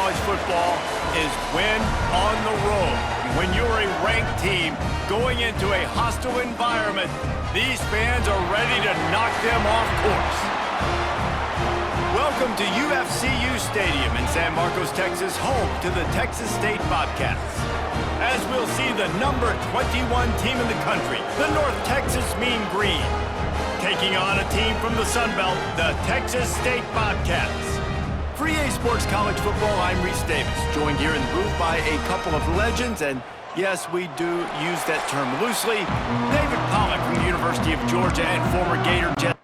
college football is win on the road. When you're a ranked team going into a hostile environment, these fans are ready to knock them off course. Welcome to UFCU Stadium in San Marcos, Texas, home to the Texas State Bobcats. As we'll see the number 21 team in the country, the North Texas Mean Green, taking on a team from the Sun Belt, the Texas State Bobcats. For EA Sports College Football, I'm Reese Davis, joined here in the booth by a couple of legends, and yes, we do use that term loosely. David Pollack from the University of Georgia and former Gator Jet.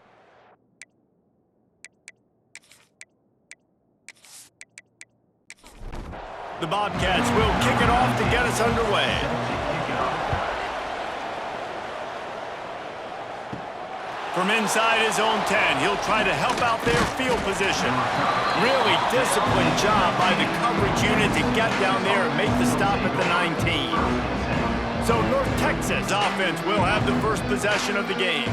The Bobcats will kick it off to get us underway. From inside his own 10, he'll try to help out their field position. Really disciplined job by the coverage unit to get down there and make the stop at the 19. So North Texas offense will have the first possession of the game.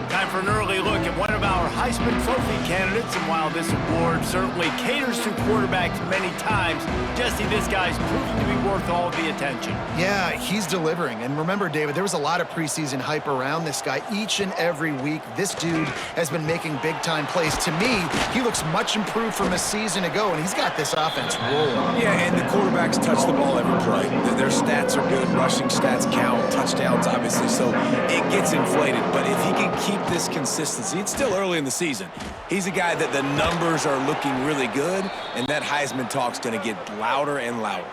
Time for an early look at one of our Heisman Trophy candidates, and while this award certainly caters to quarterbacks many times, Jesse, this guy's proving to be worth all the attention. Yeah, he's delivering. And remember, David, there was a lot of preseason hype around this guy each and every week. This dude has been making big-time plays. To me, he looks much improved from a season ago, and he's got this offense rolling. Yeah, and the quarterbacks touch the ball every play. Their stats are good. Rushing stats count. Touchdowns, obviously. So it gets inflated. But if he can keep this consistency, it's still early in the season. He's a guy that the numbers are looking really good, and that Heisman talk's going to get louder and louder.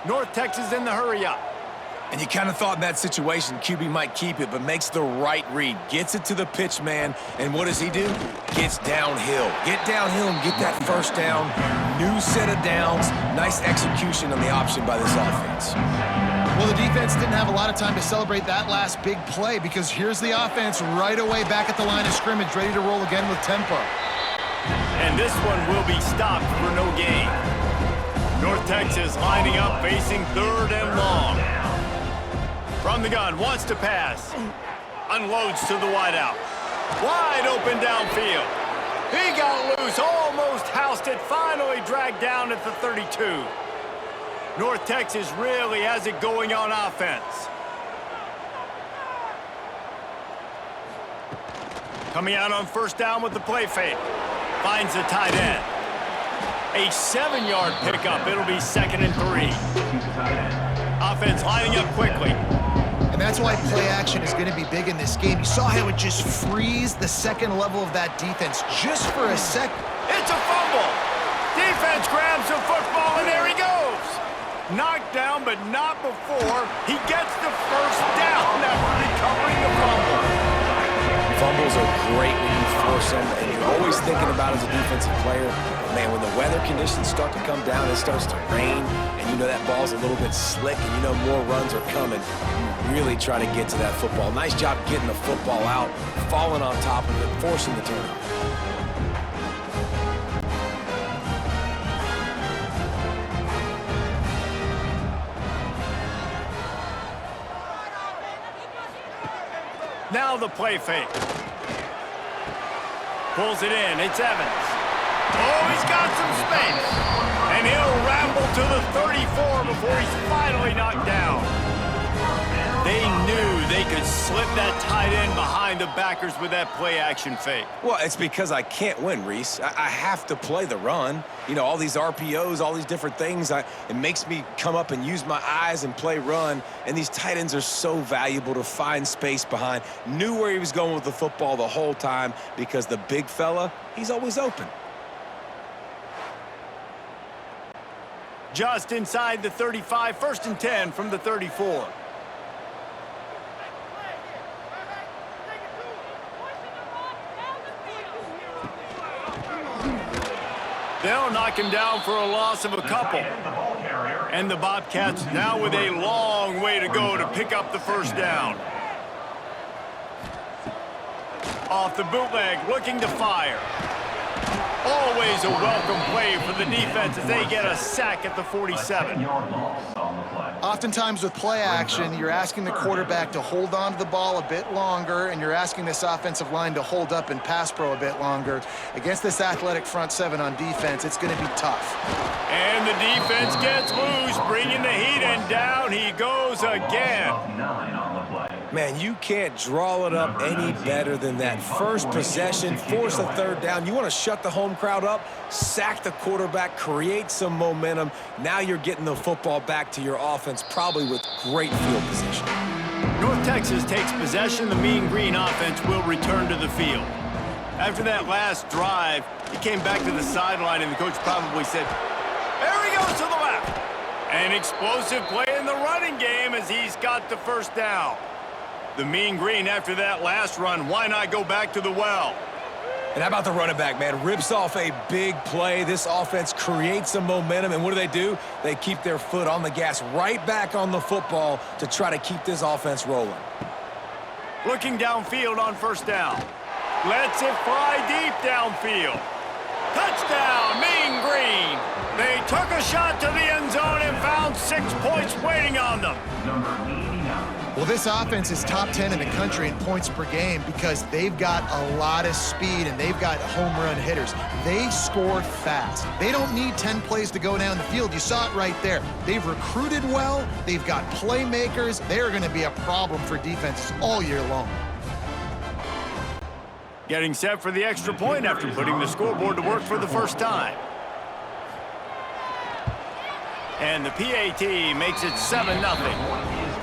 North Texas in the hurry up. And you kind of thought in that situation QB might keep it, but makes the right read. Gets it to the pitch man, and what does he do? Gets downhill. Get downhill and get that first down. New set of downs. Nice execution on the option by this offense. Well, the defense didn't have a lot of time to celebrate that last big play, because here's the offense right away back at the line of scrimmage, ready to roll again with tempo. And this one will be stopped for no gain. North Texas lining up, facing third and long. From the gun, wants to pass. Unloads to the wideout. Wide open downfield. He got loose, almost housed it, finally dragged down at the 32. North Texas really has it going on offense. Coming out on first down with the play fake. Finds the tight end. A 7-yard pickup. It'll be 2nd and 3. Offense lining up quickly. And that's why play action is going to be big in this game. You saw how it just frees the second level of that defense just for a sec. It's a fumble. Defense grabs the football, and there he goes. Knocked down, but not before he gets the first down after recovering the fumble. Fumbles are great when you force them, and you're always thinking about as a defensive player, man, when the weather conditions start to come down, it starts to rain, and you know that ball's a little bit slick, and you know more runs are coming. You really try to get to that football. Nice job getting the football out, falling on top of it, forcing the turnover. Now the play fake. Pulls it in. It's Evans. Oh, he's got some space. And he'll ramble to the 34 before he's finally knocked down. They knew they could slip that tight end behind the backers with that play action fake. Well, it's because I can't win, Reese. I have to play the run. You know, all these RPOs, all these different things, it makes me come up and use my eyes and play run. And these tight ends are so valuable to find space behind. Knew where he was going with the football the whole time because the big fella, he's always open. Just inside the 35, 1st and 10 from the 34. They'll knock him down for a loss of a couple. And the Bobcats now with a long way to go to pick up the first down. Off the bootleg, looking to fire. Always a welcome play for the defense as they get a sack at the 47. Oftentimes with play action, you're asking the quarterback to hold on to the ball a bit longer, and you're asking this offensive line to hold up in pass pro a bit longer. Against this athletic front seven on defense, it's going to be tough. And the defense gets loose, bringing the heat, and down he goes again. Man, you can't draw it up any better than that. First possession, force a third down. You want to shut the home crowd up, sack the quarterback, create some momentum. Now you're getting the football back to your offense, probably with great field position. North Texas takes possession. The Mean Green offense will return to the field. After that last drive, he came back to the sideline, and the coach probably said, there he goes to the left. An explosive play in the running game as he's got the first down. The Mean Green, after that last run, why not go back to the well? And how about the running back, man? Rips off a big play. This offense creates some momentum, and what do? They keep their foot on the gas, right back on the football to try to keep this offense rolling. Looking downfield on first down. Lets it fly deep downfield. Touchdown, Mean Green. They took a shot to the end zone and found 6 points waiting on them. Well, this offense is top 10 in the country in points per game because they've got a lot of speed and they've got home run hitters. They score fast. They don't need 10 plays to go down the field. You saw it right there. They've recruited well. They've got playmakers. They're going to be a problem for defenses all year long. Getting set for the extra point after putting the scoreboard to work for the first time. And the PAT makes it 7-0.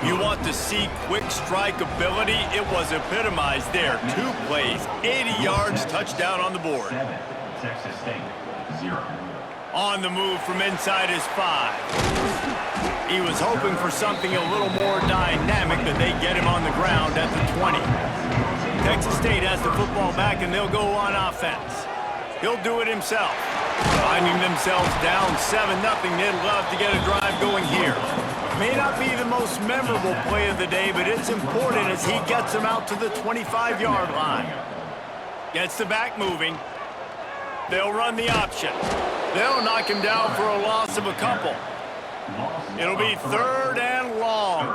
You want to see quick strike ability? It was epitomized there. 2 plays, 80 yards, touchdown on the board. Texas State, 0. On the move from inside his 5. He was hoping for something a little more dynamic, but they get him on the ground at the 20. Texas State has the football back, and they'll go on offense. He'll do it himself. Finding themselves down 7-0, they'd love to get a drive going here. May not be the most memorable play of the day, but it's important as he gets them out to the 25-yard line. Gets the back moving. They'll run the option. They'll knock him down for a loss of a couple. It'll be 3rd and long.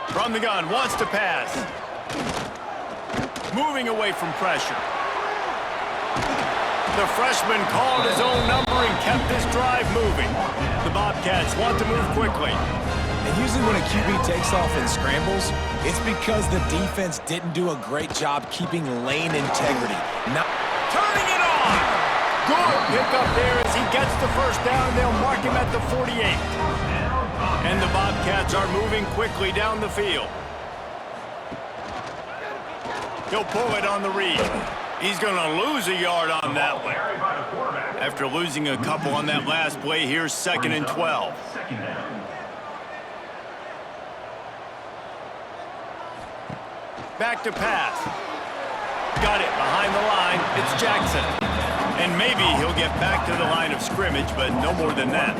From the gun, wants to pass. Moving away from pressure. The freshman called his own number and kept this drive moving. The Bobcats want to move quickly. And usually when a QB takes off and scrambles, it's because the defense didn't do a great job keeping lane integrity. Not turning it on! Good pickup there as he gets the first down, and they'll mark him at the 48. And the Bobcats are moving quickly down the field. He'll pull it on the read. He's going to lose a yard on that one. After losing a couple on that last play, here's 2nd and 12. Back to pass. Got it behind the line. It's Jackson. And maybe he'll get back to the line of scrimmage, but no more than that.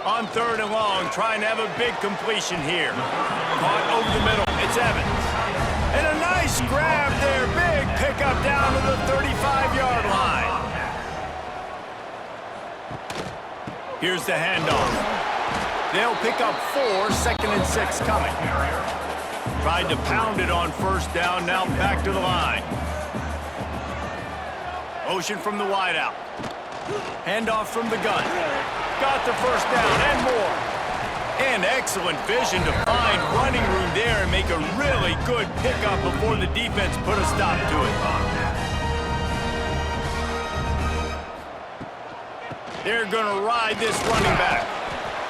On 3rd and long, trying to have a big completion here. Caught over the middle. It's Evans. And a nice grab there. Big pickup down to the 35-yard line. Here's the handoff. They'll pick up 4, 2nd and 6 coming. Tried to pound it on first down, now back to the line. Motion from the wideout. Handoff from the gun. Got the first down and more. And excellent vision to find running room there and make a really good pickup before the defense put a stop to it. They're going to ride this running back.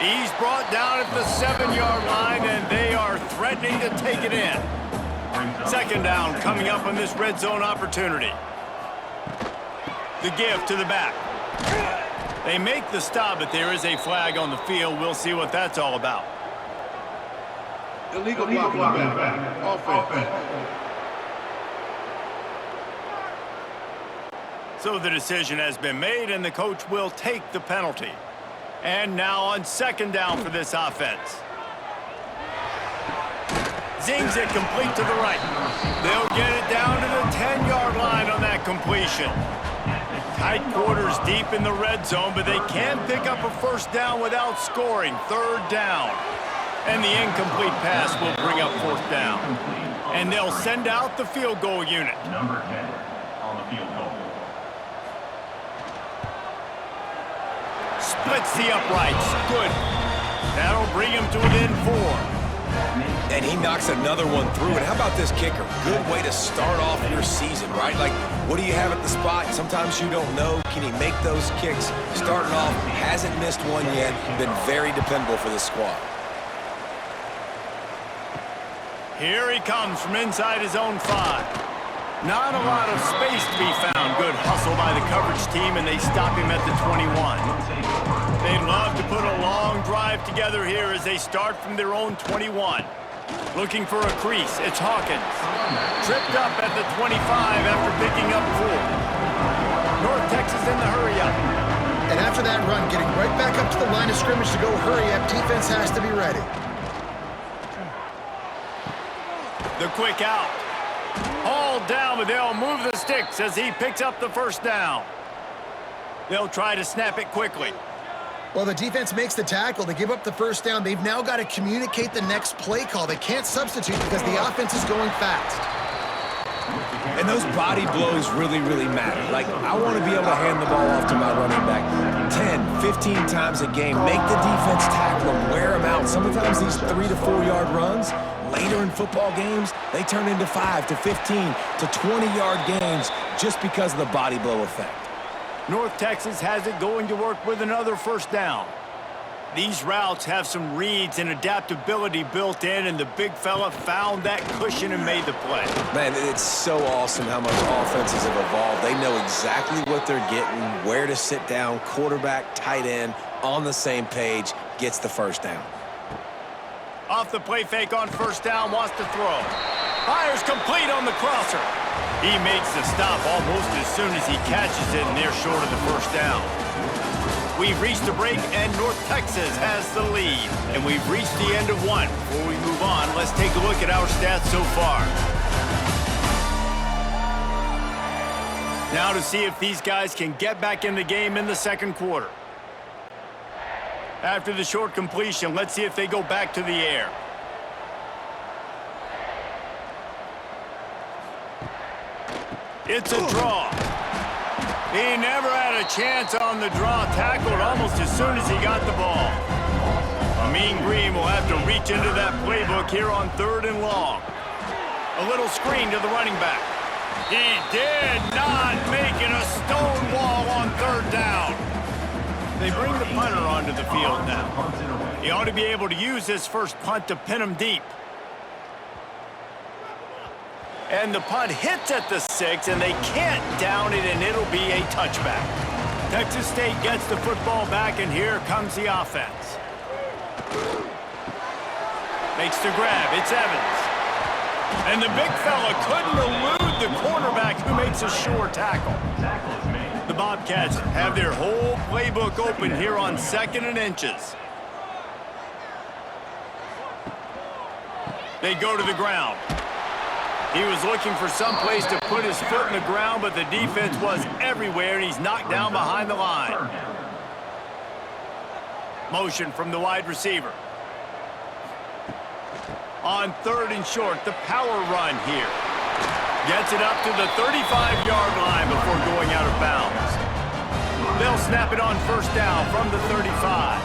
He's brought down at the 7-yard line, and they are threatening to take it in. 2nd down coming up on this red zone opportunity. The give to the back. They make the stop, but there is a flag on the field. We'll see what that's all about. Illegal blocking back. Offense. So the decision has been made, and the coach will take the penalty. And now on second down for this offense. Zings it complete to the right. They'll get it down to the 10-yard line on that completion. Tight quarters deep in the red zone, but they can't pick up a first down without scoring. Third down. And the incomplete pass will bring up fourth down. And they'll send out the field goal unit. Number 10 on the field goal. Splits the uprights. Good. That'll bring him to within 4. And he knocks another one through. And how about this kicker? Good way to start off your season, right? Like, what do you have at the spot? Sometimes you don't know. Can he make those kicks? Starting off, hasn't missed one yet. Been very dependable for this squad. Here he comes from inside his own 5. Not a lot of space to be found. Good hustle by the coverage team, and they stop him at the 21. They'd love to put a long drive together here as they start from their own 21. Looking for a crease, it's Hawkins. Tripped up at the 25 after picking up 4. North Texas in the hurry-up. And after that run, getting right back up to the line of scrimmage to go hurry-up, defense has to be ready. The quick out. Hauled down, but they'll move the sticks as he picks up the first down. They'll try to snap it quickly. Well, the defense makes the tackle. They give up the first down. They've now got to communicate the next play call. They can't substitute because the offense is going fast. And those body blows really, really matter. Like, I want to be able to hand the ball off to my running back 10, 15 times a game. Make the defense tackle them, wear them out. Sometimes these 3 to 4 yard runs, later in football games, they turn into 5 to 15 to 20-yard games just because of the body blow effect. North Texas has it going to work with another first down. These routes have some reads and adaptability built in, and the big fella found that cushion and made the play. Man, it's so awesome how much offenses have evolved. They know exactly what they're getting, where to sit down, quarterback, tight end, on the same page, gets the first down. Off the play fake on first down, wants to throw. Fires complete on the crosser. He makes the stop almost as soon as he catches it, and they're short of the first down. We've reached the break, and North Texas has the lead. And we've reached the end of one. Before we move on, let's take a look at our stats so far. Now to see if these guys can get back in the game in the second quarter. After the short completion, let's see if they go back to the air. It's a draw. He never had a chance on the draw, tackled almost as soon as he got the ball. Mean Green will have to reach into that playbook here on 3rd and long. A little screen to the running back. He did not make it a stone wall on 3rd down. They bring the punter onto the field now. He ought to be able to use this first punt to pin him deep. And the punt hits at the 6, and they can't down it, and it'll be a touchback. Texas State gets the football back, and here comes the offense. Makes the grab. It's Evans. And the big fella couldn't elude the cornerback who makes a sure tackle. The Bobcats have their whole playbook open here on 2nd and inches. They go to the ground. He was looking for some place to put his foot in the ground, but the defense was everywhere, and he's knocked down behind the line. Motion from the wide receiver. On 3rd and short, the power run here. Gets it up to the 35-yard line before going out of bounds. They'll snap it on first down from the 35.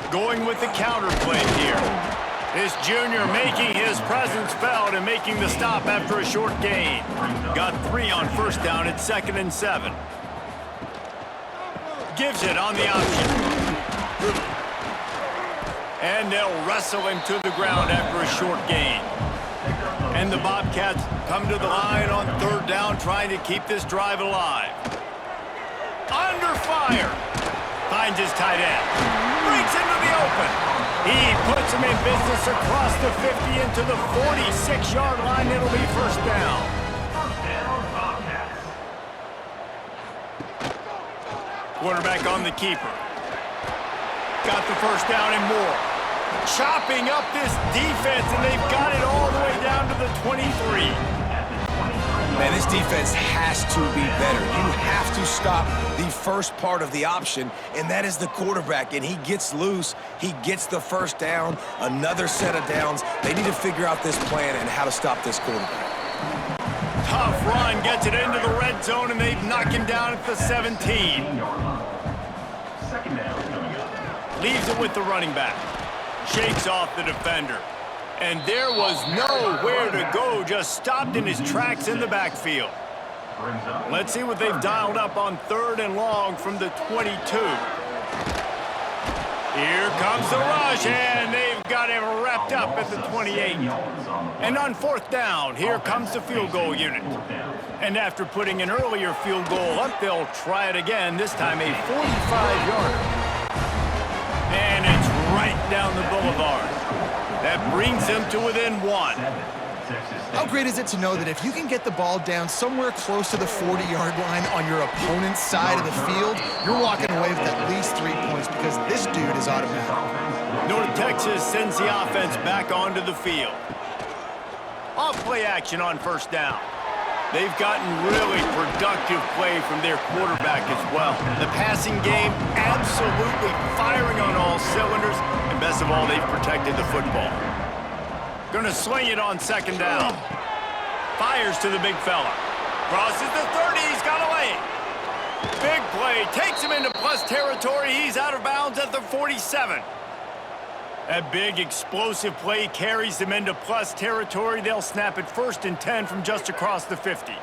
Going with the counter play here. This junior making his presence felt and making the stop after a short gain. Got 3 on first down at 2nd and 7. Gives it on the option. And they'll wrestle him to the ground after a short gain. And the Bobcats come to the line on 3rd down, trying to keep this drive alive. Under fire. Finds his tight end. Breaks into the open. He puts him in business across the 50 into the 46-yard line. It'll be first down. Quarterback on the keeper. Got the first down and more. Chopping up this defense, and they've got it all the way down to the 23. Man, this defense has to be better. You have to stop the first part of the option, and that is the quarterback. And he gets loose. He gets the first down, another set of downs. They need to figure out this plan and how to stop this quarterback. Tough run, gets it into the red zone, and they knock him down at the 17. Second down coming up. Leaves it with the running back. Shakes off the defender. And there was nowhere to go, just stopped in his tracks in the backfield. Let's see what they've dialed up on 3rd and long from the 22. Here comes the rush, and they've got him wrapped up at the 28. And on 4th down, here comes the field goal unit. And after putting an earlier field goal up, they'll try it again, this time a 45-yarder. And it's right down the boulevard. That brings them to within 1. How great is it to know that if you can get the ball down somewhere close to the 40-yard line on your opponent's side of the field, you're walking away with at least 3 points because this dude is automatic. North Texas sends the offense back onto the field. Off play action on 1st down. They've gotten really productive play from their quarterback as well. The passing game absolutely firing on all cylinders, and best of all, they've protected the football. Gonna sling it on 2nd down. Fires to the big fella. Crosses the 30, he's got away. Big play, takes him into plus territory. He's out of bounds at the 47. That big explosive play carries them into plus territory. They'll snap it 1st and 10 from just across the 50.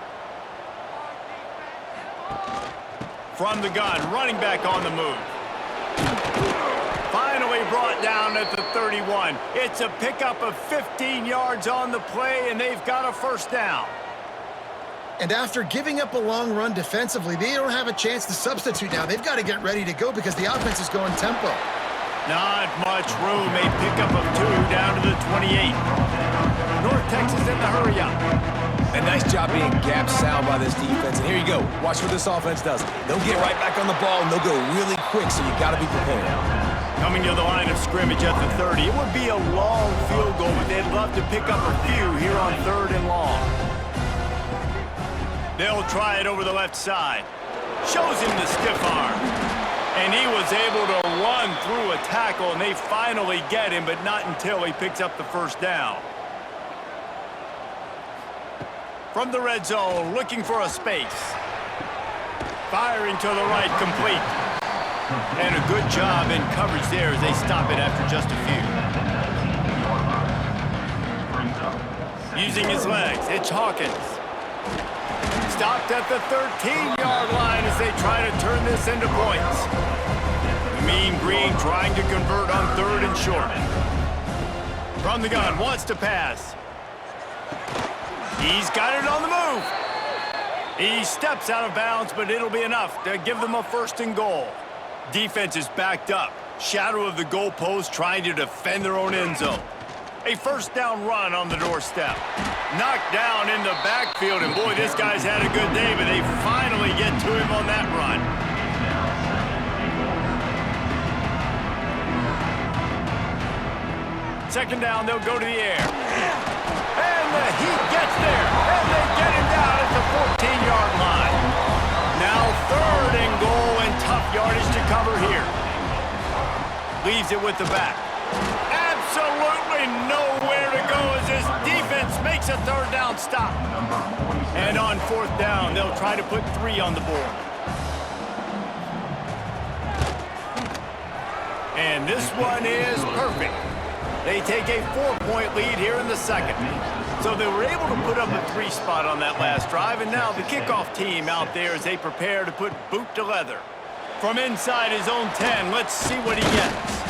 From the gun, running back on the move. Finally brought down at the 31. It's a pickup of 15 yards on the play, and they've got a 1st down. And after giving up a long run defensively, they don't have a chance to substitute now. They've got to get ready to go because the offense is going tempo. Not much room. A pickup of 2 down to the 28. North Texas in the hurry up. A nice job being gap sound by this defense. And here you go. Watch what this offense does. They'll get right back on the ball, and they'll go really quick, so you got to be prepared. Coming to the line of scrimmage at the 30. It would be a long field goal, but they'd love to pick up a few here on 3rd and long. They'll try it over the left side. Shows him the stiff arm. And he was able to run through a tackle, and they finally get him, but not until he picks up the 1st down. From the red zone, looking for a space. Firing to the right, complete. And a good job in coverage there as they stop it after just a few. Using his legs, it's Hawkins. Stopped at the 13-yard line as they try to turn this into points. Mean Green trying to convert on 3rd and short. From the gun, wants to pass. He's got it on the move. He steps out of bounds, but it'll be enough to give them a 1st and goal. Defense is backed up. Shadow of the goalpost trying to defend their own end zone. A 1st down run on the doorstep. Knocked down in the backfield, and boy, this guy's had a good day, but they finally get to him on that run. Second down, they'll go to the air. And the Heat gets there, and they get him down at the 14-yard line. Now 3rd and goal, and tough yardage to cover here. Leaves it with the back. Absolutely nowhere to go as this defense makes a 3rd down stop. And on 4th down, they'll try to put 3 on the board. And this one is perfect. They take a 4-point lead here in the 2nd. So they were able to put up a 3 spot on that last drive, and now the kickoff team out there as they prepare to put boot to leather. From inside his own 10, let's see what he gets.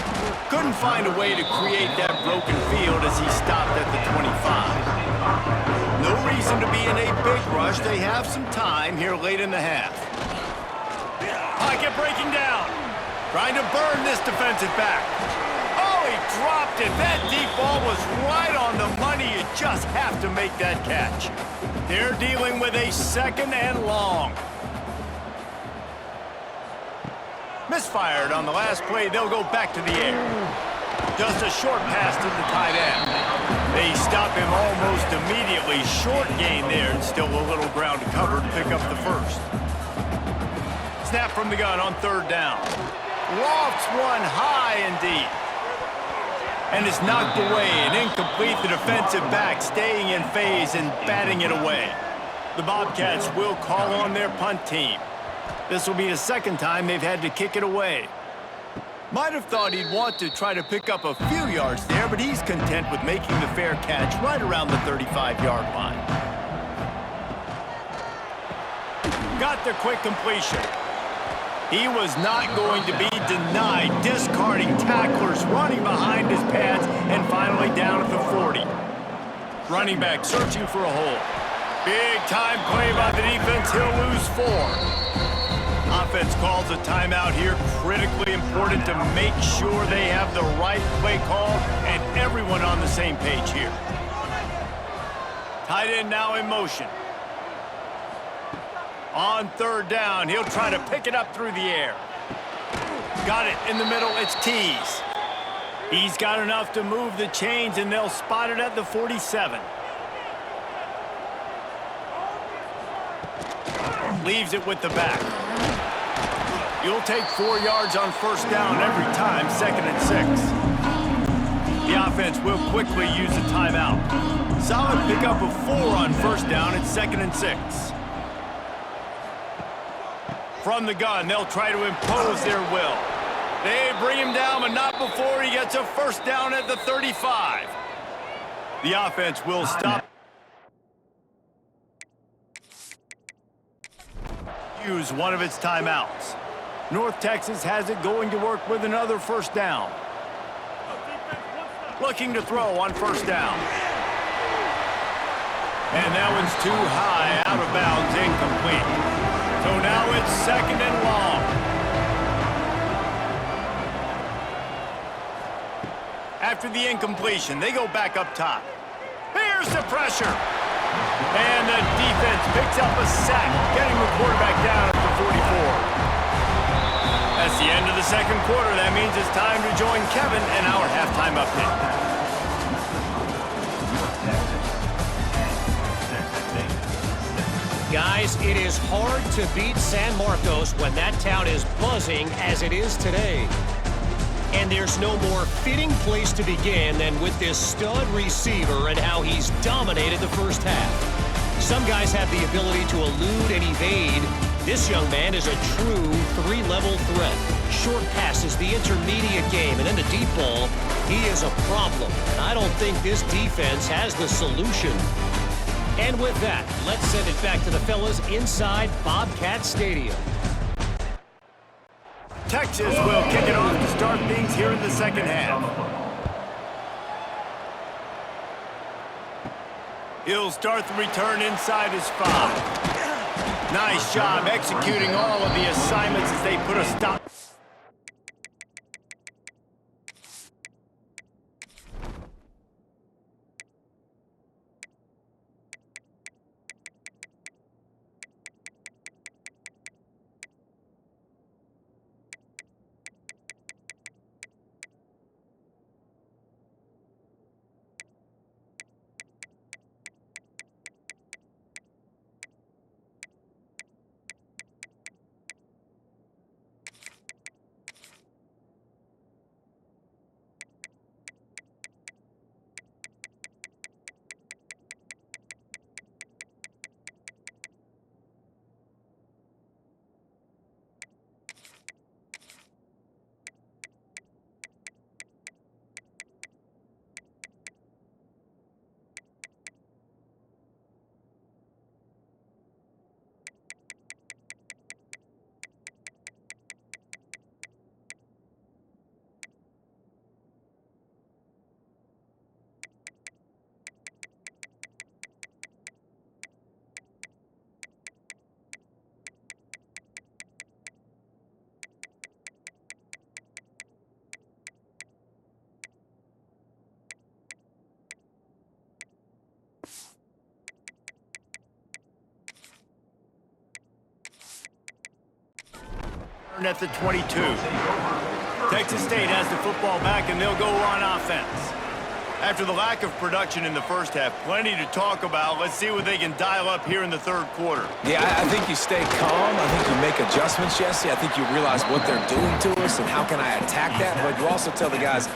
Couldn't find a way to create that broken field as he stopped at the 25. No reason to be in a big rush. They have some time here late in the half. Pocket breaking down. Trying to burn this defensive back. Oh, he dropped it. That deep ball was right on the money. You just have to make that catch. They're dealing with a 2nd and long. Misfired on the last play. They'll go back to the air. Just a short pass to the tight end. They stop him almost immediately. Short gain there, and still a little ground to cover to pick up the first. Snap from the gun on third down. Lofts one high and deep. And it's knocked away and incomplete. The defensive back staying in phase and batting it away. The Bobcats will call on their punt team. This will be the second time they've had to kick it away. Might have thought he'd want to try to pick up a few yards there, but he's content with making the fair catch right around the 35-yard line. Got the quick completion. He was not going to be denied, discarding tacklers, running behind his pads, and finally down at the 40. Running back searching for a hole. Big time play by the defense. He'll lose 4. Offense calls a timeout here. Critically important to make sure they have the right play call and everyone on the same page here. Tight end now in motion. On third down, he'll try to pick it up through the air. Got it in the middle. It's Keys. He's got enough to move the chains, and they'll spot it at the 47. Leaves it with the back. You'll take 4 yards on first down every time, 2nd and 6. The offense will quickly use a timeout. Solid pickup of 4 on first down. It's 2nd and 6. From the gun, they'll try to impose their will. They bring him down, but not before he gets a first down at the 35. The offense will stop. Use one of its timeouts. North Texas has it going to work with another first down. Looking to throw on first down. And that one's too high, out of bounds, incomplete. So now it's 2nd and long. After the incompletion, they go back up top. Here's the pressure. And the defense picks up a sack, getting the quarterback down at the 44. That's the end of the second quarter. That means it's time to join Kevin in our halftime update. Guys, it is hard to beat San Marcos when that town is buzzing as it is today. And there's no more fitting place to begin than with this stud receiver and how he's dominated the first half. Some guys have the ability to elude and evade. This young man is a true 3-level threat. Short passes, the intermediate game, and then the deep ball. He is a problem. And I don't think this defense has the solution. And with that, let's send it back to the fellas inside Bobcat Stadium. Texas will kick it off to start things here in the second half. He'll start the return inside his 5. Nice job executing all of the assignments as they put a stop. starting at the 22. Texas State has the football back, and they'll go on offense. After the lack of production in the first half, plenty to talk about. Let's see what they can dial up here in the third quarter. Yeah, I think you stay calm. I think you make adjustments, Jesse. I think you realize what they're doing to us and how can I attack that. But you also tell the guys,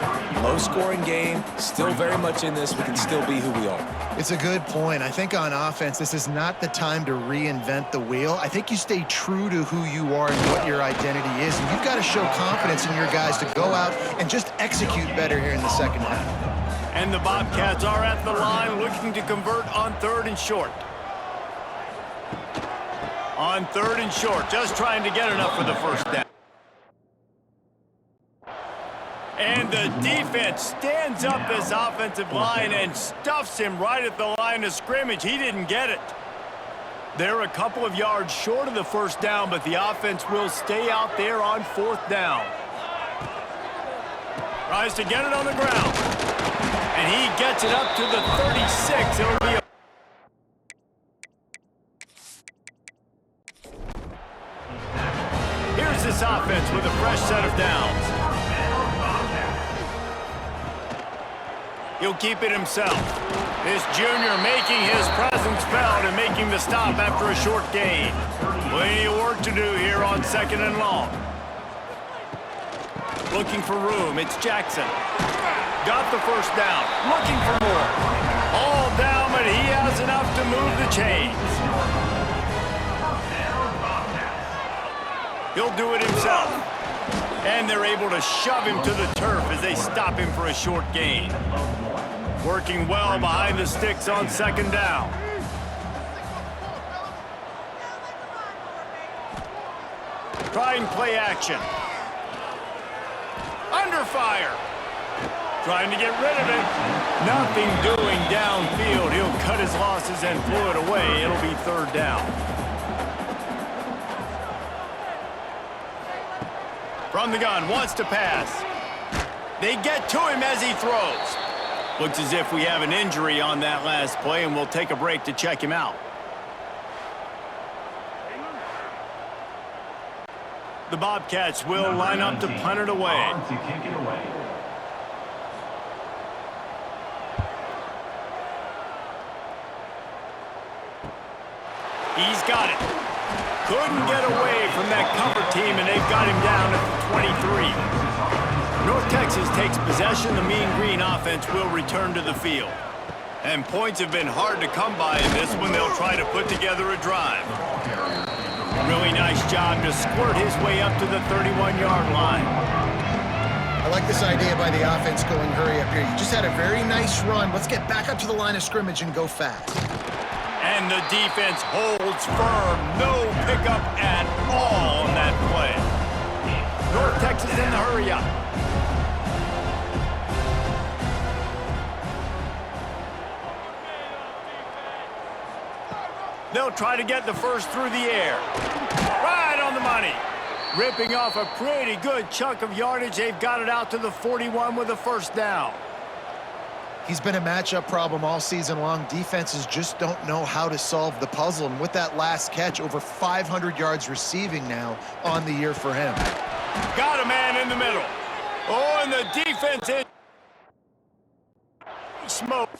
low-scoring game, still very much in this. We can still be who we are. It's a good point. I think on offense, this is not the time to reinvent the wheel. I think you stay true to who you are and what your identity is. And you've got to show confidence in your guys to go out and just execute better here in the second half. And the Bobcats are at the line looking to convert on 3rd and short. On 3rd and short, just trying to get enough for the first down. And the defense stands up this offensive line and stuffs him right at the line of scrimmage. He didn't get it. They're a couple of yards short of the first down, but the offense will stay out there on 4th down. Tries to get it on the ground. And he gets it up to the 36. It'll be a... Here's this offense with a fresh set of downs. He'll keep it himself. This junior making his presence felt and making the stop after a short gain. Plenty of work to do here on 2nd and long. Looking for room. It's Jackson. Got the first down. Looking for more. All down, but he has enough to move the chains. He'll do it himself. And they're able to shove him to the turf as they stop him for a short gain. Working well behind the sticks on 2nd down. Trying play action. Under fire. Trying to get rid of it. Nothing doing downfield. He'll cut his losses and blow it away. It'll be 3rd down. From the gun, wants to pass. They get to him as he throws. Looks as if we have an injury on that last play, and we'll take a break to check him out. The Bobcats will line up to punt it away. He's got it. Couldn't get away from that cover team, and they've got him down at the 23. North Texas takes possession. The Mean Green offense will return to the field. And points have been hard to come by in this one. They'll try to put together a drive. Really nice job to squirt his way up to the 31-yard line. I like this idea by the offense going hurry up here. You just had a very nice run. Let's get back up to the line of scrimmage and go fast. And the defense holds firm. No pickup at all on that play. North Texas in the hurry up. They'll try to get the first through the air. Right on the money. Ripping off a pretty good chunk of yardage. They've got it out to the 41 with a first down. He's been a matchup problem all season long. Defenses just don't know how to solve the puzzle. And with that last catch, over 500 yards receiving now on the year for him. Got a man in the middle. Oh, and the defense is smoke.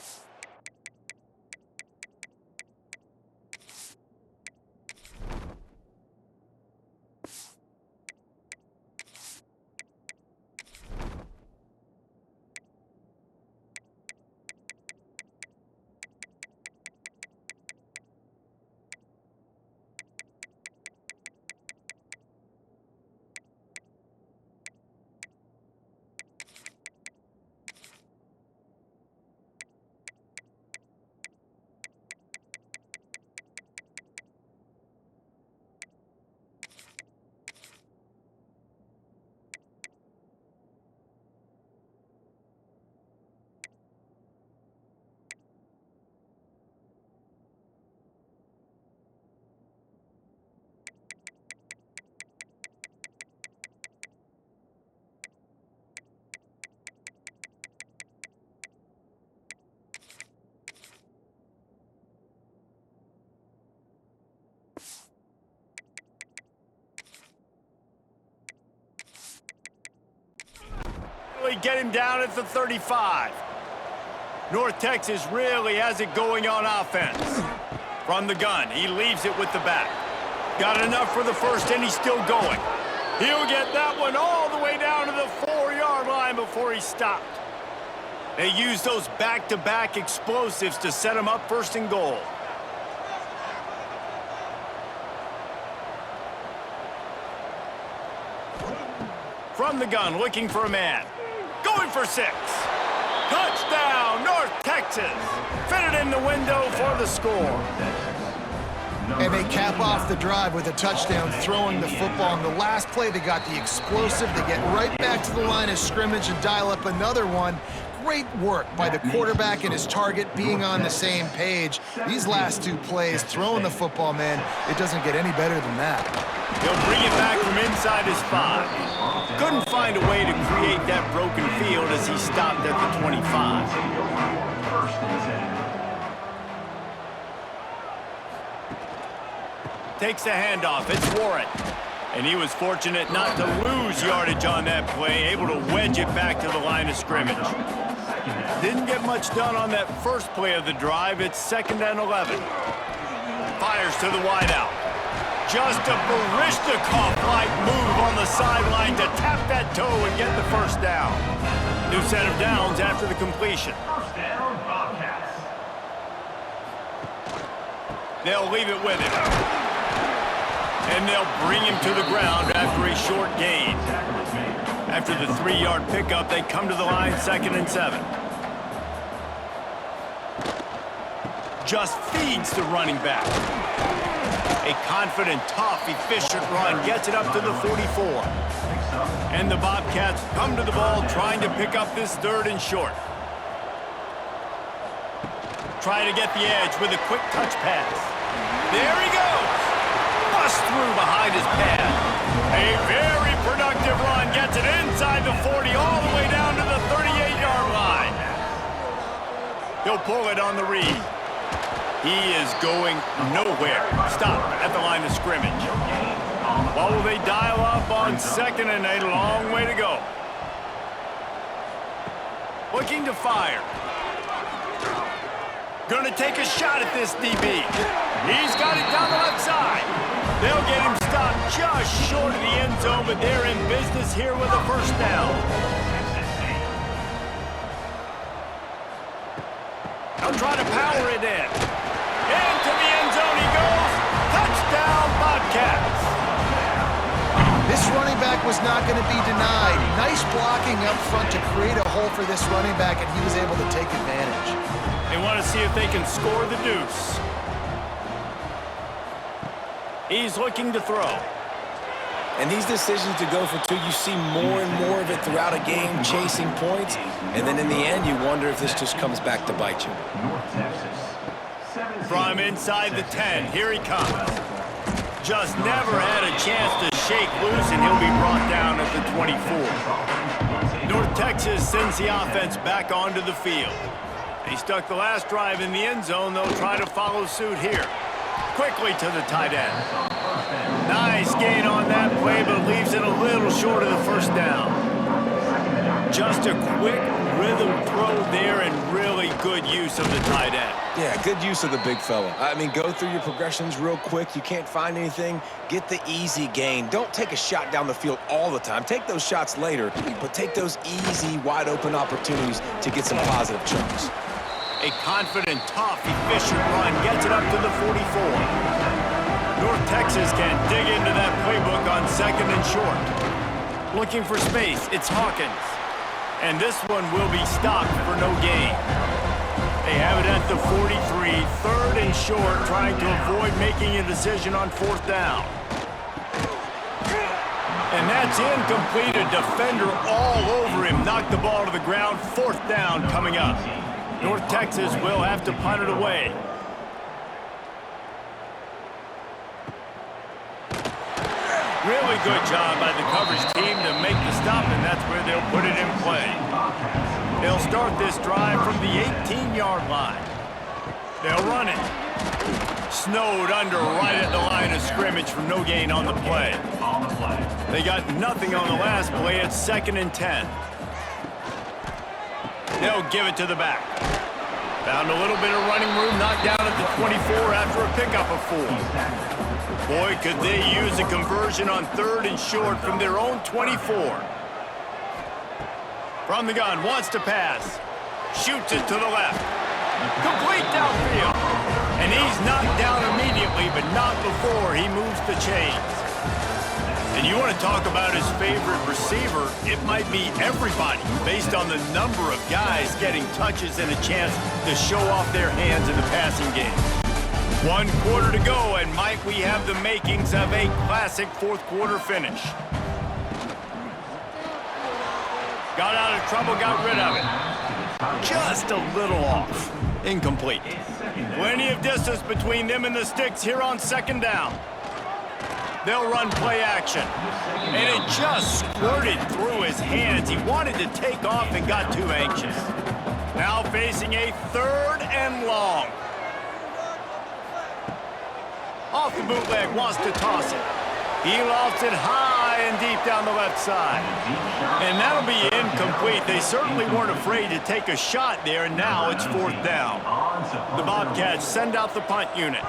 finally get him down at the 35. North Texas really has it going on offense. From the gun, he leaves it with the back. Got enough for the first, and he's still going. He'll get that one all the way down to the 4-yard line before he stopped. They use those back-to-back explosives to set him up first and goal. From the gun, looking for a man. Going for 6. Touchdown, North Texas. Fitted in the window for the score. And they cap off the drive with a touchdown, throwing the football. On the last play, they got the explosive. They get right back to the line of scrimmage and dial up another one. Great work by the quarterback and his target being on the same page. These last 2 plays, throwing the football, man, it doesn't get any better than that. He'll bring it back from inside his 5. Couldn't find a way to create that broken field as he stopped at the 25. Takes the handoff. It's Warren. And he was fortunate not to lose yardage on that play, able to wedge it back to the line of scrimmage. Didn't get much done on that first play of the drive. It's 2nd and 11. Fires to the wideout. Just a Barishnikov-like move on the sideline to tap that toe and get the first down. New set of downs after the completion. First down, Bobcats. They'll leave it with him. And they'll bring him to the ground after a short gain. After the 3-yard pickup, they come to the line 2nd and 7. Just feeds the running back. A confident, tough, efficient run gets it up to the 44. And the Bobcats come to the ball trying to pick up this 3rd and short. Try to get the edge with a quick touch pass. There he goes. Bust through behind his pad. A very productive run gets it inside the 40 all the way down to the 38-yard line. He'll pull it on the read. He is going nowhere. Stop at the line of scrimmage. What will they dial up on 2nd and 8? A long way to go. Looking to fire. Gonna take a shot at this DB. He's got it down the left side. They'll get him stopped just short of the end zone, but they're in business here with a first down. They'll try to power it in. Into the end zone he goes. Touchdown, Bobcats. This running back was not going to be denied. Nice blocking up front to create a hole for this running back, and he was able to take advantage. They want to see if they can score the deuce. He's looking to throw. And these decisions to go for 2, you see more and more of it throughout a game, chasing points. And then in the end, you wonder if this just comes back to bite you. North Texas. From inside the 10, here he comes. Just never had a chance to shake loose, and he'll be brought down at the 24. North Texas sends the offense back onto the field. They stuck the last drive in the end zone. They'll try to follow suit here. Quickly to the tight end. Nice gain on that play, but leaves it a little short of the first down. Just a quick rhythm throw there and really good use of the tight end. Yeah, good use of the big fella. I mean, go through your progressions real quick. You can't find anything, get the easy gain. Don't take a shot down the field all the time. Take those shots later, but take those easy, wide-open opportunities to get some positive chunks. A confident, tough, efficient run gets it up to the 44. North Texas can dig into that playbook on 2nd and short. Looking for space, it's Hawkins. And this one will be stopped for no gain. They have it at the 43, 3rd and short, trying to avoid making a decision on 4th down. And that's incomplete. A defender all over him. Knocked the ball to the ground. 4th down coming up. North Texas will have to punt it away. Really good job by the coverage team to make the stop, and that's where they'll put it in play. They'll start this drive from the 18-yard line. They'll run it. Snowed under right at the line of scrimmage for no gain on the play. They got nothing on the last play. It's 2nd and 10. They'll give it to the back. Found a little bit of running room, knocked down at the 24 after a pickup of 4. Boy, could they use a conversion on 3rd and short from their own 24. From the gun, wants to pass. Shoots it to the left. Complete downfield. And he's knocked down immediately, but not before he moves the chains. And you want to talk about his favorite receiver, it might be everybody, based on the number of guys getting touches and a chance to show off their hands in the passing game. 1 quarter to go, and might we have the makings of a classic 4th quarter finish. Got out of trouble, got rid of it. Just a little off. Incomplete. Plenty of distance between them and the sticks here on 2nd down. They'll run play action. And it just squirted through his hands. He wanted to take off and got too anxious. Now facing a 3rd and long. Off the bootleg, wants to toss it. He lofts it high and deep down the left side. And that'll be incomplete. They certainly weren't afraid to take a shot there, and now it's 4th down. The Bobcats send out the punt unit.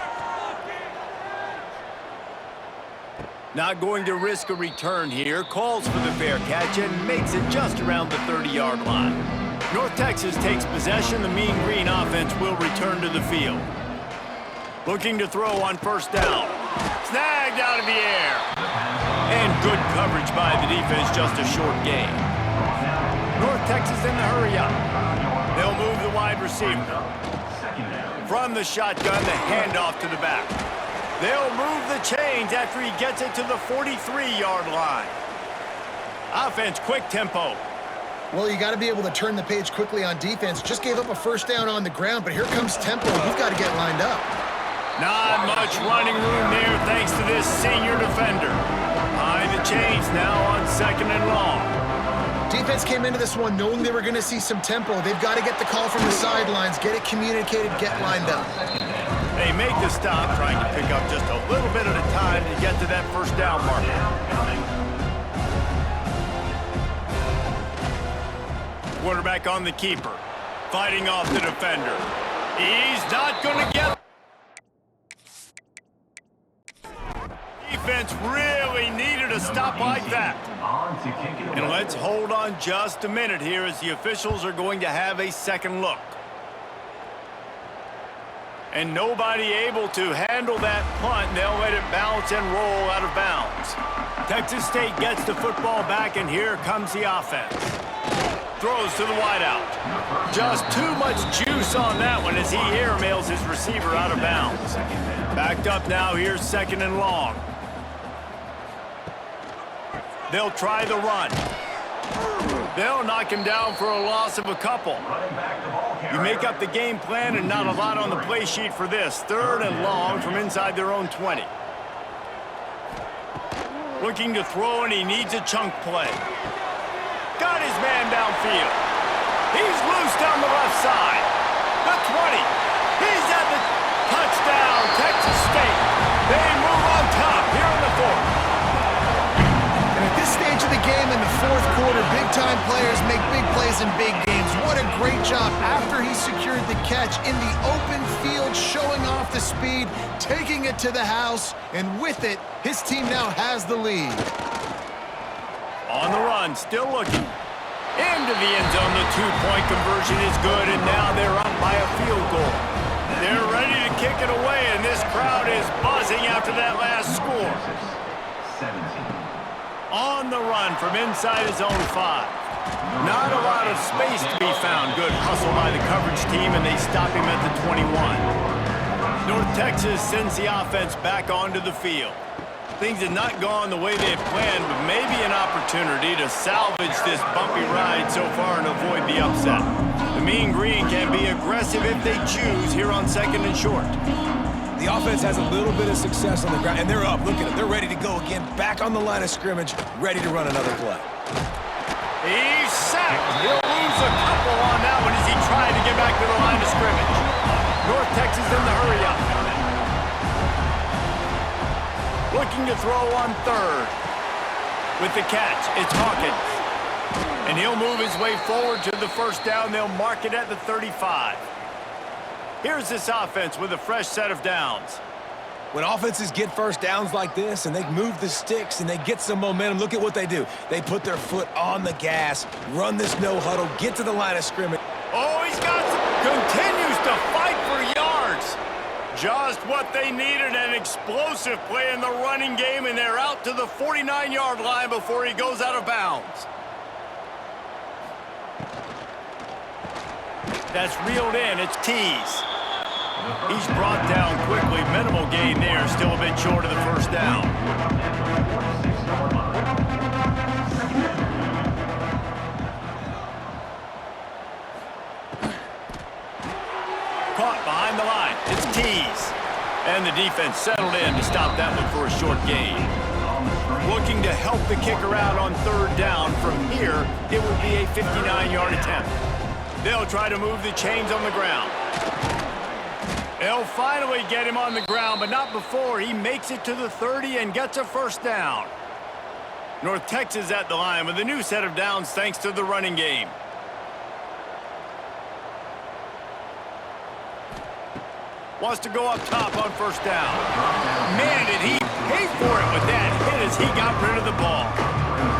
Not going to risk a return here. Calls for the fair catch and makes it just around the 30-yard line. North Texas takes possession. The Mean Green offense will return to the field. Looking to throw on 1st down. Snagged out of the air. And good coverage by the defense, just a short gain. North Texas in the hurry up. They'll move the wide receiver. From the shotgun, the handoff to the back. They'll move the chains after he gets it to the 43-yard line. Offense, quick tempo. Well, you got to be able to turn the page quickly on defense. Just gave up a 1st down on the ground, but here comes tempo. You've got to get lined up. Not much running room there thanks to this senior defender. Behind the chains now on 2nd and long. Defense came into this one knowing they were going to see some tempo. They've got to get the call from the sidelines, get it communicated, get lined up. They make the stop, trying to pick up just a little bit at a time to get to that 1st down marker. Quarterback on the keeper, fighting off the defender. He's not going to get. Defense really needed a stop like that. And let's hold on just a minute here as the officials are going to have a 2nd look. And nobody able to handle that punt. They'll let it bounce and roll out of bounds. Texas State gets the football back, and here comes the offense. Throws to the wideout. Just too much juice on that one as he airmails his receiver out of bounds. Backed up now, here's 2nd and long. They'll try the run. They'll knock him down for a loss of a couple. You make up the game plan and not a lot on the play sheet for this. 3rd and long from inside their own 20. Looking to throw, and he needs a chunk play. Got his man downfield. He's loose down the left side. The 20. He's at the touchdown, Texas State. They move on top here in the 4th. At this stage of the game in the 4th quarter, big-time players make big plays in big games. What a great job after he secured the catch in the open field, showing off the speed, taking it to the house, and with it, his team now has the lead. On the run, still looking. Into the end zone, the 2-point conversion is good, and now they're up by a field goal. They're ready to kick it away, and this crowd is buzzing after that last score. On the run from inside his own 5. Not a lot of space to be found. Good hustle by the coverage team, and they stop him at the 21. North Texas sends the offense back onto the field. Things have not gone the way they had planned, but maybe an opportunity to salvage this bumpy ride so far and avoid the upset. The Mean Green can be aggressive if they choose here on 2nd and short. The offense has a little bit of success on the ground, and they're up. Look at them. They're ready to go again, back on the line of scrimmage, ready to run another play. He's sacked. He'll lose a couple on that one as he tried to get back to the line of scrimmage. North Texas in the hurry up. Looking to throw on 3rd. With the catch, it's Hawkins. And he'll move his way forward to the first down. They'll mark it at the 35. Here's this offense with a fresh set of downs. When offenses get first downs like this and they move the sticks and they get some momentum, look at what they do. They put their foot on the gas, run this no huddle, get to the line of scrimmage. Oh, he's got continues to fight for yards. Just what they needed, an explosive play in the running game, and they're out to the 49-yard line before he goes out of bounds. That's reeled in. It's Tease. He's brought down quickly. Minimal gain there. Still a bit short of the first down. Caught behind the line. It's Tease. And the defense settled in to stop that one for a short gain. Looking to help the kicker out on third down. From here, it would be a 59-yard attempt. They'll try to move the chains on the ground. They'll finally get him on the ground, but not before he makes it to the 30 and gets a first down. North Texas at the line with a new set of downs thanks to the running game. Wants to go up top on first down. Man, did he pay for it with that hit as he got rid of the ball.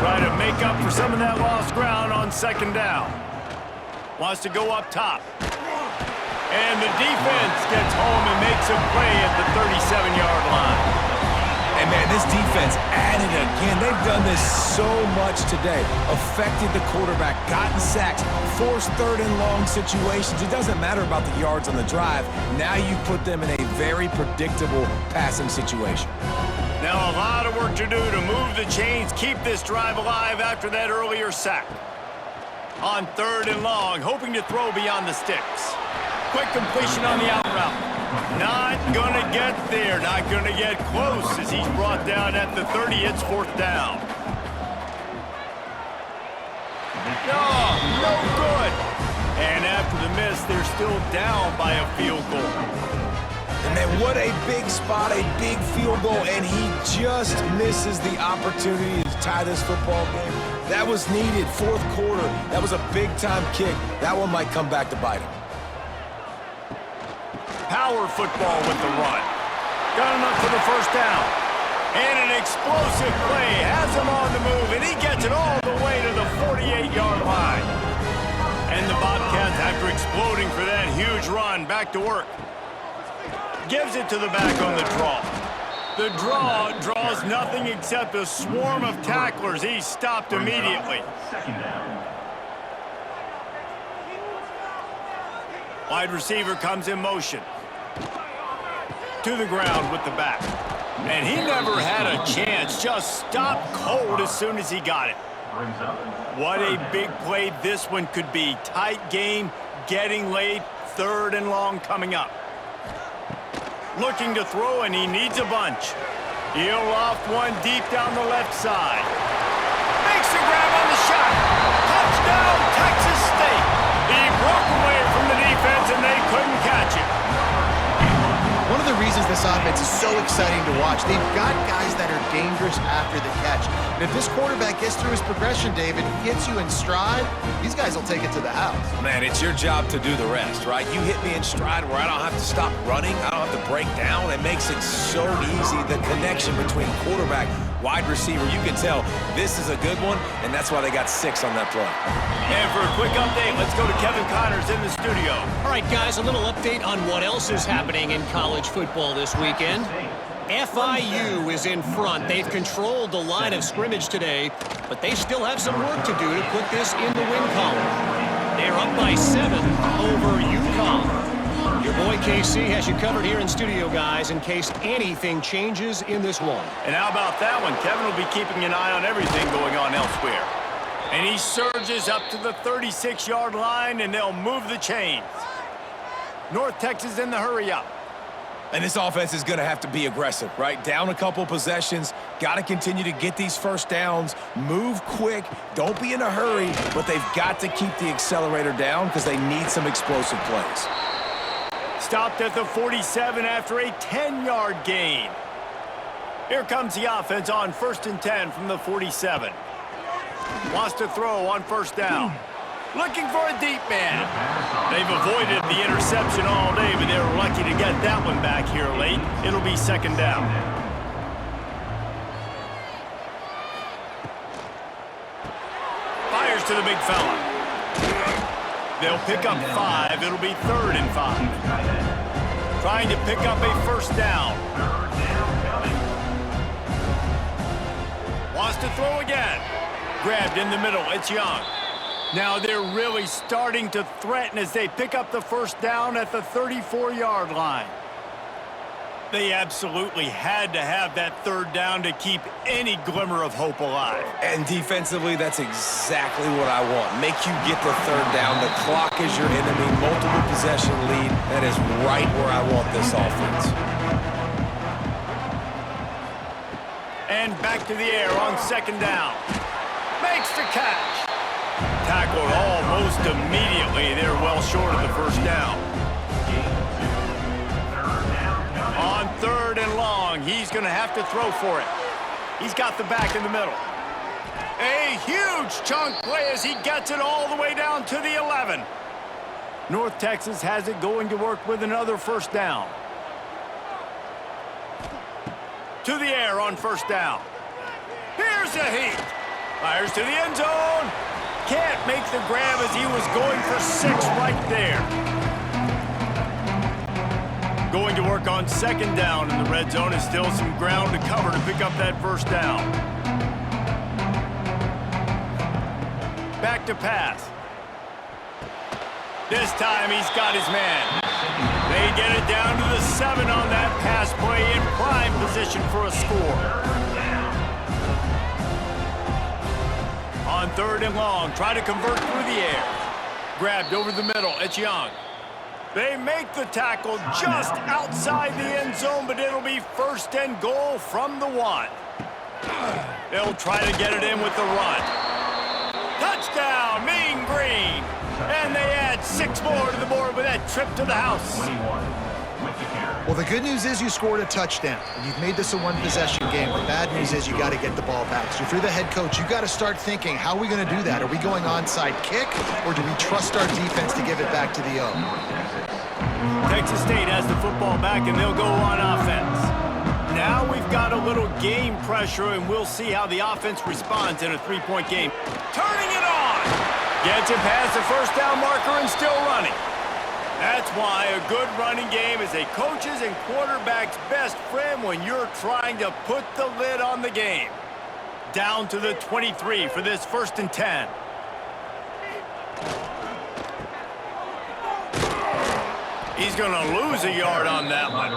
Try to make up for some of that lost ground on second down. Wants to go up top. And the defense gets home and makes a play at the 37-yard line. And, man, this defense added again. They've done this so much today. Affected the quarterback, gotten sacks, forced third and long situations. It doesn't matter about the yards on the drive. Now you put them in a very predictable passing situation. Now a lot of work to do to move the chains, keep this drive alive after that earlier sack. On third and long, hoping to throw beyond the sticks. Quick completion on the out route. Not going to get there. Not going to get close as he's brought down at the 30. It's fourth down. No good. And after the miss, they're still down by a field goal. And then what a big spot, a big field goal, and he just misses the opportunity to tie this football game. That was needed, fourth quarter. That was a big-time kick. That one might come back to bite him. Power football with the run. Got enough for the first down. And an explosive play has him on the move, and he gets it all the way to the 48-yard line. And the Bobcats, after exploding for that huge run, back to work. Gives it to the back on the draw. The draw draws nothing except a swarm of tacklers. He's stopped immediately. Wide receiver comes in motion. To the ground with the back. And he never had a chance. Just stopped cold as soon as he got it. What a big play this one could be. Tight game, getting late, third and long coming up. Looking to throw, and he needs a bunch. He'll loft one deep down the left side. Makes a grab on the shot. Touchdown, Texas State. He broke away from the defense, and they couldn't catch it. One of the reasons this offense is so exciting to watch, they've got guys that are dangerous after the catch. And if this quarterback gets through his progression, David, hits you in stride, these guys will take it to the house. Man, it's your job to do the rest, right? You hit me in stride where I don't have to stop running. I don't have to break down. It makes it so easy. The connection between quarterback, wide receiver, you can tell this is a good one, and that's why they got 6 on that play. And for a quick update, let's go to Kevin Connors in the studio. All right, guys, a little update on what else is happening in college football this weekend. FIU is in front. They've controlled the line of scrimmage today, but they still have some work to do to put this in the win column. They're up by 7 over UConn. Your boy KC has you covered here in studio, guys, in case anything changes in this one. And how about that one? Kevin will be keeping an eye on everything going on elsewhere. And he surges up to the 36-yard line, and they'll move the chains. North Texas in the hurry-up. And this offense is going to have to be aggressive, right? Down a couple possessions, got to continue to get these first downs, move quick, don't be in a hurry, but they've got to keep the accelerator down because they need some explosive plays. Stopped at the 47 after a 10-yard gain. Here comes the offense on 1st and 10 from the 47. Wants to throw on first down. Looking for a deep man. They've avoided the interception all day, but they were lucky to get that one back here late. It'll be second down. Fires to the big fella. They'll pick up 5. It'll be 3rd and 5. Trying to pick up a first down. Wants to throw again. Grabbed in the middle. It's Young. Now they're really starting to threaten as they pick up the first down at the 34-yard line. They absolutely had to have that 3rd down to keep any glimmer of hope alive. And defensively, that's exactly what I want. Make you get the 3rd down. The clock is your enemy. Multiple possession lead. That is right where I want this offense. And back to the air on second down. Makes the catch. Tackled almost immediately. They're well short of the first down. On 3rd and long, he's going to have to throw for it. He's got the back in the middle. A huge chunk play as he gets it all the way down to the 11. North Texas has it going to work with another first down. To the air on first down. Here's a heat. Fires to the end zone. Can't make the grab as he was going for 6 right there. Going to work on second down in the red zone. Is still some ground to cover to pick up that first down. Back to pass. This time he's got his man. They get it down to the 7 on that pass play in prime position for a score. On 3rd and long, try to convert through the air. Grabbed over the middle. It's Young. They make the tackle just outside the end zone, but it'll be 1st and goal from the 1. They'll try to get it in with the run. Touchdown, Mean Green. And they add 6 more to the board with that trip to the house. Well, the good news is you scored a touchdown, and you've made this a one-possession game. The bad news is you got to get the ball back. So if you're the head coach, you got to start thinking, how are we going to do that? Are we going onside kick, or do we trust our defense to give it back to the O? Texas State has the football back, and they'll go on offense. Now we've got a little game pressure, and we'll see how the offense responds in a 3-point game. Turning it on! Gets it past the first down marker and still running. That's why a good running game is a coach's and quarterback's best friend when you're trying to put the lid on the game. Down to the 23 for this 1st and 10. He's going to lose a yard on that one.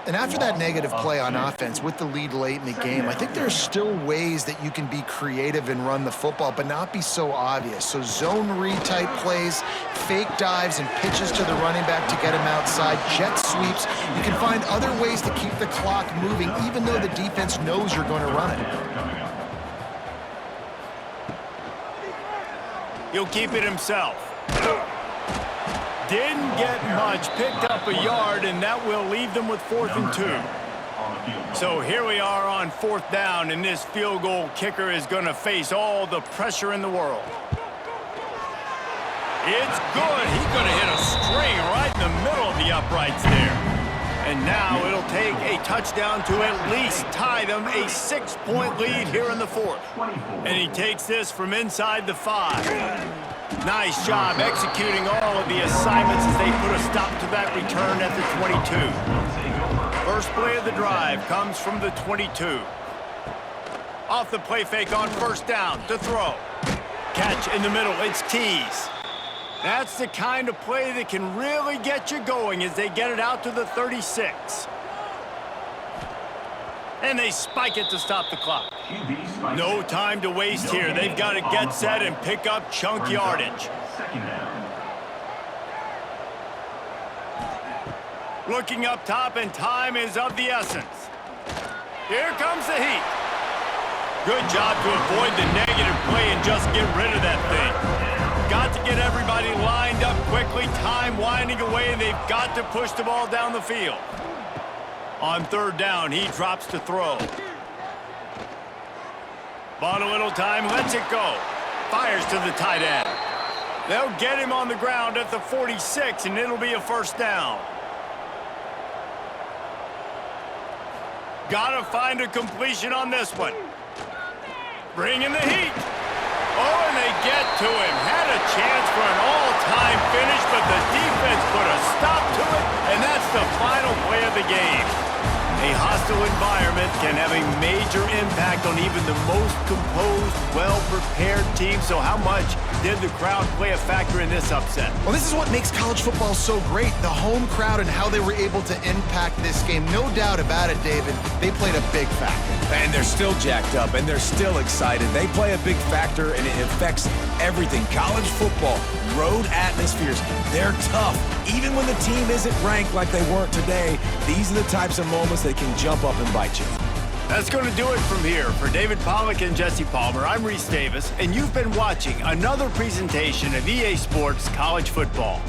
And after that negative play on offense with the lead late in the game, I think there are still ways that you can be creative and run the football, but not be so obvious. So zone read type plays, fake dives and pitches to the running back to get him outside, jet sweeps. You can find other ways to keep the clock moving, even though the defense knows you're going to run it. He'll keep it himself. Didn't get much, picked up a yard, and that will leave them with 4th and 2. So here we are on 4th down, and this field goal kicker is going to face all the pressure in the world. It's good. He's going to hit a string right in the middle of the uprights there. And now it'll take a touchdown to at least tie them a 6-point lead here in the 4th. And he takes this from inside the 5. Nice job executing all of the assignments as they put a stop to that return at the 22. First play of the drive comes from the 22. Off the play fake on first down to throw. Catch in the middle, it's Tees. That's the kind of play that can really get you going as they get it out to the 36. And they spike it to stop the clock. No time to waste here. They've got to get set and pick up chunk yardage. Looking up top, and time is of the essence. Here comes the heat. Good job to avoid the negative play and just get rid of that thing. Got to get everybody lined up quickly. Time winding away, and they've got to push the ball down the field. On 3rd down, he drops to throw. Bought a little time, lets it go. Fires to the tight end. They'll get him on the ground at the 46, and it'll be a first down. Gotta find a completion on this one. Bring in the heat. Oh, and they get to him. Had a chance for an all-time finish, but the defense put a stop to it, and that's the final play of the game. A hostile environment can have a major impact on even the most composed, well-prepared team. So how much did the crowd play a factor in this upset? Well, this is what makes college football so great, the home crowd and how they were able to impact this game. No doubt about it, David. They played a big factor. And they're still jacked up, and they're still excited. They play a big factor, and it affects everything. College football, road atmospheres, they're tough. Even when the team isn't ranked like they weren't today, these are the types of moments that can jump up and bite you. That's going to do it from here. For David Pollack and Jesse Palmer, I'm Reese Davis, and you've been watching another presentation of EA Sports College Football.